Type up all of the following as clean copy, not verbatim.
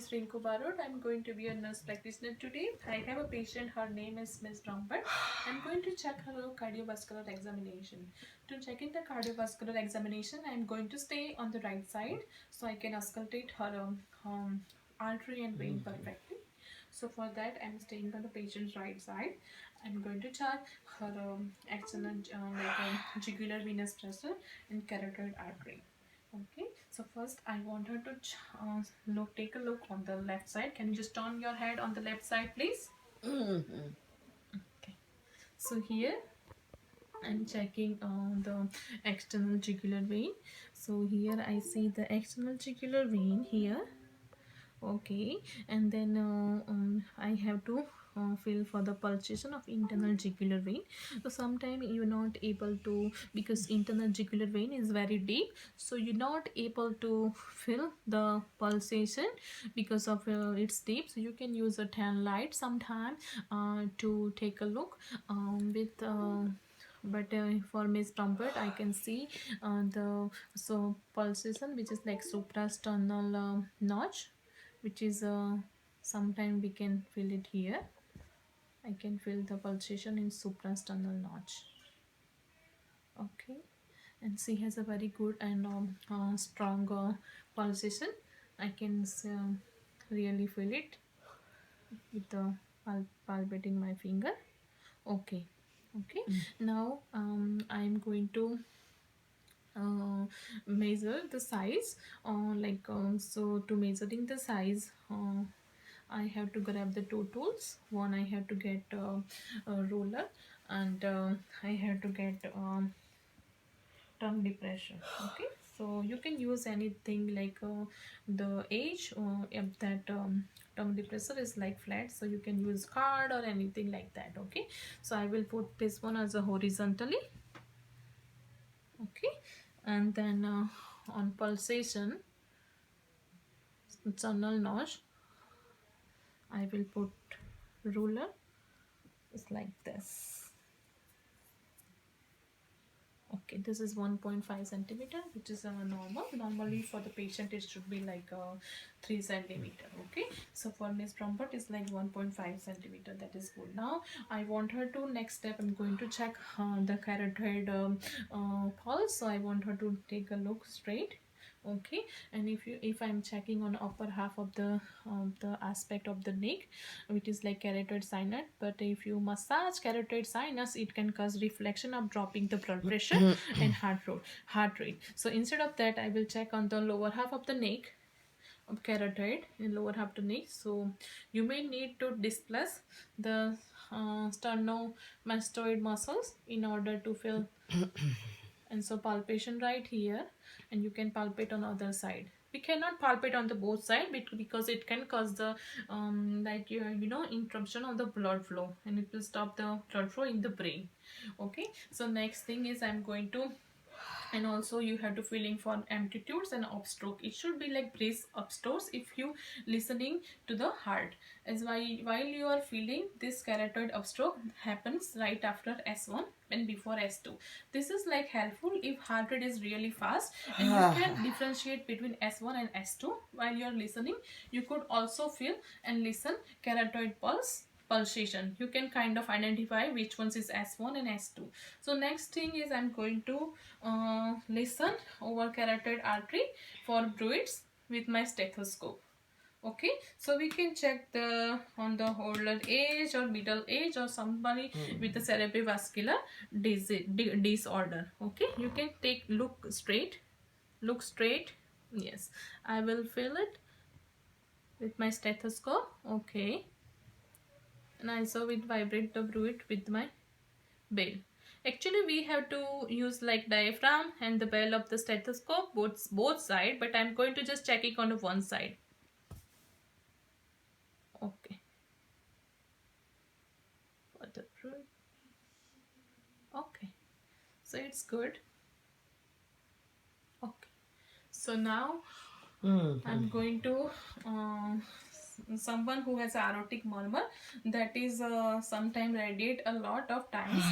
is Rinku Barot. I'm going to be a nurse practitioner today. I have a patient. Her name is Miss Brompert. I'm going to check her cardiovascular examination. To check in the cardiovascular examination, I'm going to stay on the right side so I can auscultate her artery and vein perfectly. So for that, I'm staying on the patient's right side. I'm going to check her external jugular venous pressure and carotid artery. Okay, so first I want her to take a look on the left side. Can you just turn your head on the left side, please? Okay, so here I'm checking the external jugular vein. So here I see the external jugular vein here. Okay, and then I have to feel for the pulsation of internal jugular vein. So sometimes you're not able to, because internal jugular vein is very deep, so you're not able to feel the pulsation because of it's deep. So you can use a tan light sometime to take a look with but for Miss Trumpet I can see the pulsation which is like suprasternal notch, which is sometime we can feel it here. I can feel the pulsation in suprasternal notch. Okay, and she has a very good and strong pulsation. I can really feel it with the palpating my finger. Okay, okay. Now I'm going to measure the size so to measuring the size I have to grab the two tools. One, I have to get a ruler, and I have to get tongue depression. Okay, so you can use anything like the edge if that tongue depressor is like flat, so you can use card or anything like that. Okay, so I will put this one as a horizontally. Okay, and then on pulsation tunnel notch I will put ruler. It's like this. Okay, this is 1.5 centimeter, which is normal. Normally for the patient it should be like 3 centimeter. Okay, so for Miss Trumpet is like 1.5 centimeter. That is good. Now I want her to, next step I'm going to check the carotid pulse. So I want her to take a look straight. Okay, and if I'm checking on upper half of the aspect of the neck, which is like carotid sinus, but if you massage carotid sinus it can cause reflection of dropping the blood pressure and heart rate. So instead of that I will check on the lower half of the neck of carotid in lower half of the neck. So you may need to displace the sternomastoid muscles in order to feel and so palpation right here, and you can palpate on other side. We cannot palpate on the both side because it can cause the interruption of the blood flow, and it will stop the blood flow in the brain. Okay, so next thing is I'm going to, and also you have to feeling for amplitudes and upstroke. It should be like breeze upstrokes if you listening to the heart, as while you are feeling this carotid upstroke happens right after S1 and before S2. This is like helpful if heart rate is really fast, and you can differentiate between S1 and S2 while you are listening. You could also feel and listen carotid pulsation. You can kind of identify which ones is S1 and S2. So next thing is I'm going to listen over carotid artery for bruits with my stethoscope. Okay, so we can check the on the holder age or middle age or somebody with the cerebrovascular disorder. Okay, you can look straight. Yes, I will feel it with my stethoscope. Okay, and also will vibrate the bruit with my bell. Actually we have to use like diaphragm and the bell of the stethoscope both side, but I'm going to just check it on one side. Okay, for the bruit. Okay, so it's good. Okay, so now I'm going to someone who has aortic murmur, that is sometime radiate a lot of times.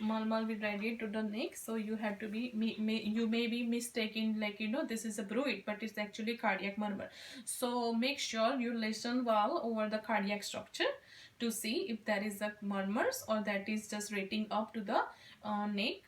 Murmur will radiate to the neck, so you have to be you may be mistaken, like this is a bruit, but it's actually cardiac murmur. So make sure you listen well over the cardiac structure to see if there is a murmurs or that is just rating up to the neck.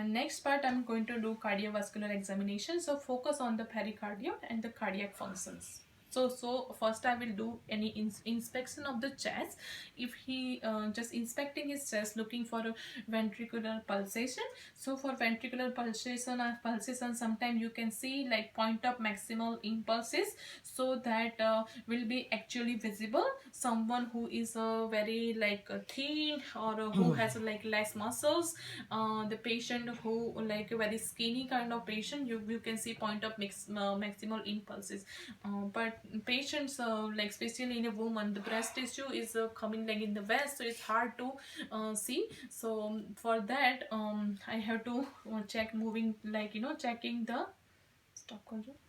Next part, I'm going to do cardiovascular examination. So focus on the pericardium and the cardiac functions. So first I will do any inspection of the chest. If he just inspecting his chest, looking for a ventricular pulsation. So for ventricular pulsation, sometimes you can see like point of maximal impulses. So that will be actually visible. Someone who is very like thin, or who has like less muscles, the patient who like a very skinny kind of patient, you can see point of maximal impulses. But patients like especially in a woman, the breast tissue is coming like in the west, so it's hard to see. So for that I have to check moving, like checking the stop करो